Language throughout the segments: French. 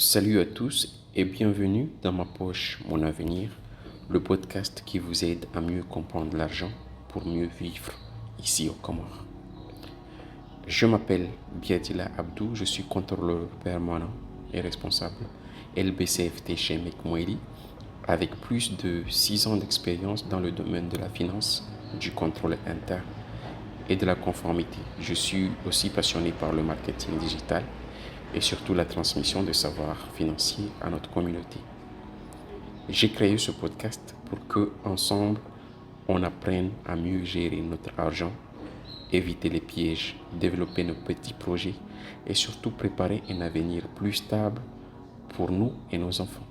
Salut à tous et bienvenue dans Ma poche, mon avenir, le podcast qui vous aide à mieux comprendre l'argent pour mieux vivre ici au Comores. Je m'appelle Biadila Abdou, je suis contrôleur permanent et responsable LBCFT chez Mekmoeli avec plus de 6 ans d'expérience dans le domaine de la finance, du contrôle interne et de la conformité. Je suis aussi passionné par le marketing digital et surtout la transmission de savoir financier à notre communauté. J'ai créé ce podcast pour que, ensemble, on apprenne à mieux gérer notre argent, éviter les pièges, développer nos petits projets et surtout préparer un avenir plus stable pour nous et nos enfants.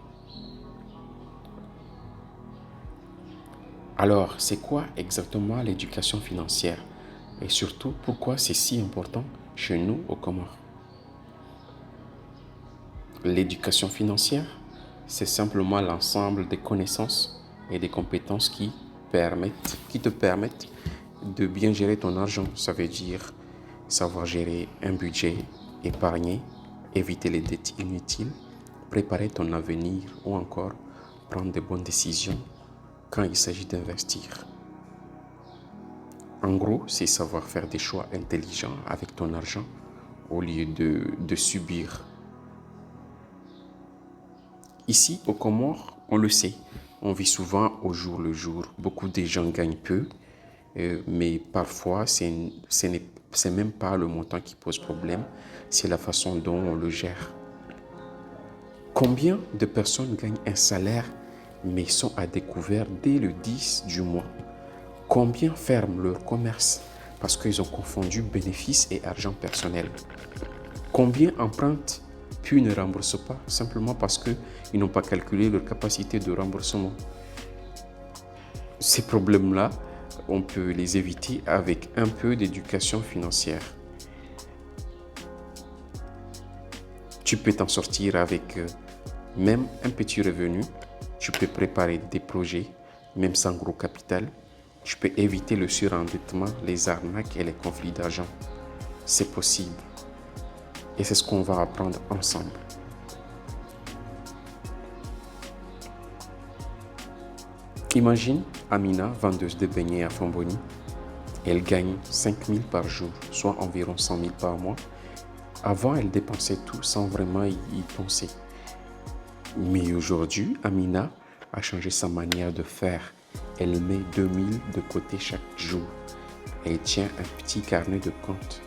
Alors, c'est quoi exactement l'éducation financière et surtout pourquoi c'est si important chez nous au Comores? L'éducation financière, c'est simplement l'ensemble des connaissances et des compétences qui te permettent de bien gérer ton argent. Ça veut dire savoir gérer un budget, épargner, éviter les dettes inutiles, préparer ton avenir ou encore prendre de bonnes décisions quand il s'agit d'investir. En gros, c'est savoir faire des choix intelligents avec ton argent au lieu de subir. Ici, au Comores, on le sait, on vit souvent au jour le jour. Beaucoup de gens gagnent peu, mais parfois, ce n'est même pas le montant qui pose problème, c'est la façon dont on le gère. Combien de personnes gagnent un salaire, mais sont à découvert dès le 10 du mois? Combien ferment leur commerce parce qu'ils ont confondu bénéfices et argent personnel? Combien empruntent puis ne remboursent pas simplement parce qu'ils n'ont pas calculé leur capacité de remboursement? Ces problèmes-là, on peut les éviter avec un peu d'éducation financière. Tu peux t'en sortir avec même un petit revenu. Tu peux préparer des projets, même sans gros capital. Tu peux éviter le surendettement, les arnaques et les conflits d'argent. C'est possible. Et c'est ce qu'on va apprendre ensemble. Imagine Amina, vendeuse de beignets à Famboni. Elle gagne 5 000 par jour, soit environ 100 000 par mois. Avant, elle dépensait tout sans vraiment y penser. Mais aujourd'hui, Amina a changé sa manière de faire. Elle met 2 000 de côté chaque jour. Elle tient un petit carnet de comptes.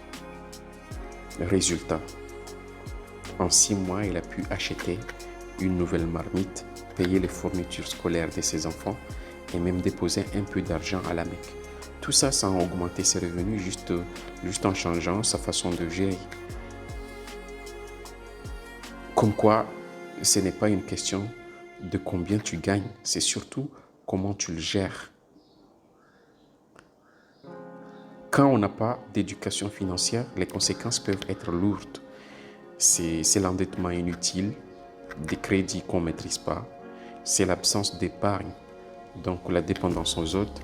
Résultat, en 6 mois, elle a pu acheter une nouvelle marmite, payer les fournitures scolaires de ses enfants et même déposer un peu d'argent à la Mecque. Tout ça sans augmenter ses revenus, juste en changeant sa façon de gérer. Comme quoi, ce n'est pas une question de combien tu gagnes, c'est surtout comment tu le gères. Quand on n'a pas d'éducation financière, les conséquences peuvent être lourdes. C'est l'endettement inutile, des crédits qu'on ne maîtrise pas, c'est l'absence d'épargne, donc la dépendance aux autres,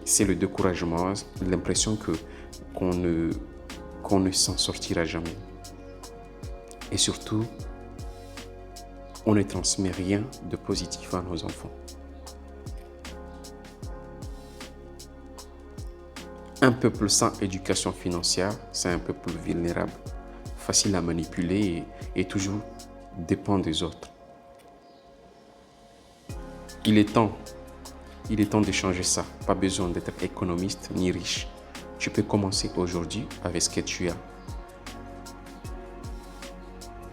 c'est le découragement, l'impression qu'on ne s'en sortira jamais. Et surtout, on ne transmet rien de positif à nos enfants. Un peuple sans éducation financière, c'est un peuple vulnérable, facile à manipuler et toujours dépend des autres. Il est temps de changer ça. Pas besoin d'être économiste ni riche. Tu peux commencer aujourd'hui avec ce que tu as.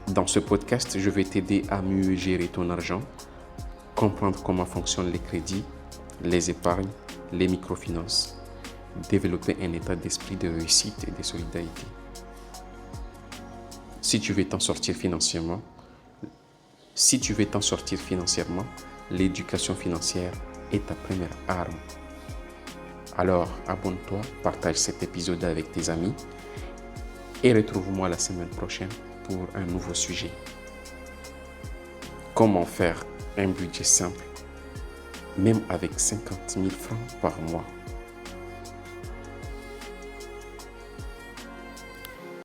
Dans ce podcast, je vais t'aider à mieux gérer ton argent, comprendre comment fonctionnent les crédits, les épargnes, les microfinances, développer un état d'esprit de réussite et de solidarité. Si tu veux t'en sortir financièrement, l'éducation financière est ta première arme. Alors, abonne-toi, partage cet épisode avec tes amis et retrouve-moi la semaine prochaine pour un nouveau sujet. Comment faire un budget simple, même avec 50 000 francs par mois?